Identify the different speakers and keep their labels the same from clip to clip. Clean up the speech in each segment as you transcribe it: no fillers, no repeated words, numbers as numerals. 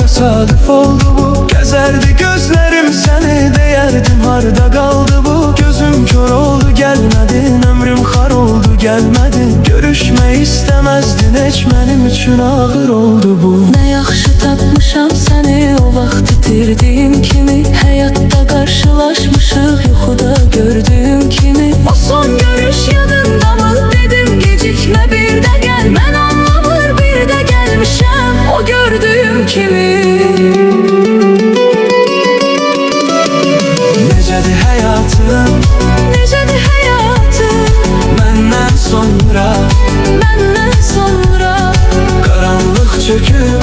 Speaker 1: Tesadüf oldu bu. Gezerdi gözlerim seni, deyerdim harda kaldı bu. Gözüm kör oldu gelmedin, ömrüm har oldu gelmedin. Görüşme istemezdin hiç, benim için ağır oldu bu.
Speaker 2: Ne yaxşı tapmışam seni, o vaxt itirdiyim kimi. Hayatta karşılaşmışıq, yuxuda gördüğüm kimi. O son görüş yadında mı, dedim gecikme bir de gel. Mən anlamır bir de gelmişəm, o gördüğüm kimi.
Speaker 1: Necədir həyatım,
Speaker 2: necədir həyatım,
Speaker 1: məndən sonra,
Speaker 2: məndən sonra.
Speaker 1: qaranlıq çöküb,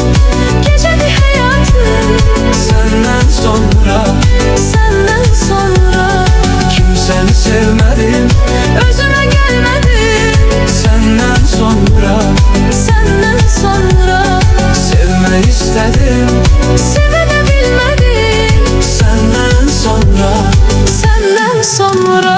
Speaker 2: Gecədir həyatım,
Speaker 1: səndən sonra,
Speaker 2: səndən sonra.
Speaker 1: kimsəni sevmədim,
Speaker 2: Özümə gəlmədim,
Speaker 1: səndən sonra,
Speaker 2: səndən sonra.
Speaker 1: sevmək istədim,
Speaker 2: Sevə də bilmədim,
Speaker 1: səndən sonra.
Speaker 2: səndən sonra.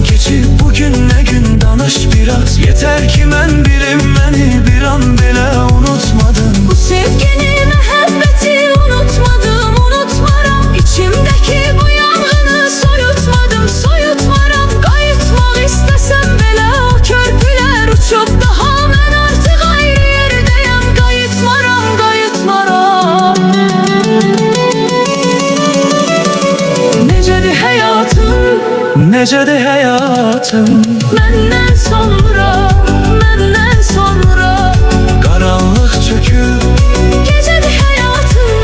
Speaker 1: Keçib bugün ne gün danış biraz. Yeter ki mən bilim, məni bir an belə unutmadın.
Speaker 2: Bu sevgini, məhəbbəti unutmadım, unutmaram. İçimdəki bu yanğını soyutmadım, soyutmaram. Qayıtmaq istəsəm belə o körpülər uçub daha. Mən artıq ayrı yerdəyəm, qayıtmaram, qayıtmaram. Necədir həyatım,
Speaker 1: necədir həyatım,
Speaker 2: məndən sonra, məndən sonra.
Speaker 1: qaranlıq çöküb,
Speaker 2: Gecədir həyatım,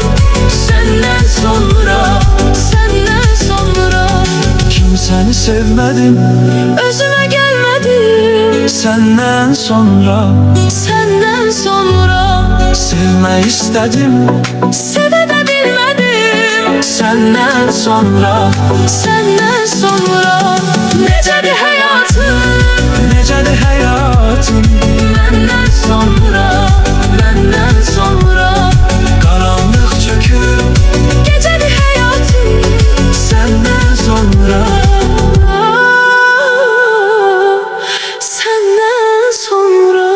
Speaker 2: səndən sonra, səndən sonra.
Speaker 1: kimsəni sevmədim,
Speaker 2: Özümə gəlmədim,
Speaker 1: səndən sonra,
Speaker 2: səndən sonra.
Speaker 1: sevmək istədim,
Speaker 2: Sevə də bilmədim,
Speaker 1: səndən sonra,
Speaker 2: səndən sonra. Necədir həyatım,
Speaker 1: necədir həyatım,
Speaker 2: məndən sonra, məndən sonra.
Speaker 1: qaranlıq çöküb,
Speaker 2: Gecədir həyatım,
Speaker 1: səndən sonra.
Speaker 2: səndən sonra.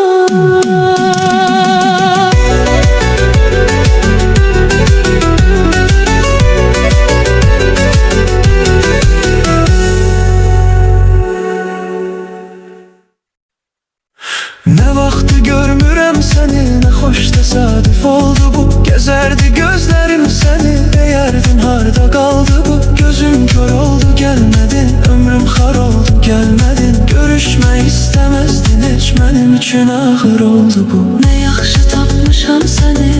Speaker 1: Ne vaxtı görmürəm səni, nə xoş təsadüf oldu bu. Gezerdi gözlerim səni, deyərdin harda qaldı bu. Gözüm kör oldu gelmedin, ömrüm har oldu gelmedin. Görüşmək istəməzdin heç, mənim üçün ağır oldu bu.
Speaker 2: Ne yaxşı tapmışam səni,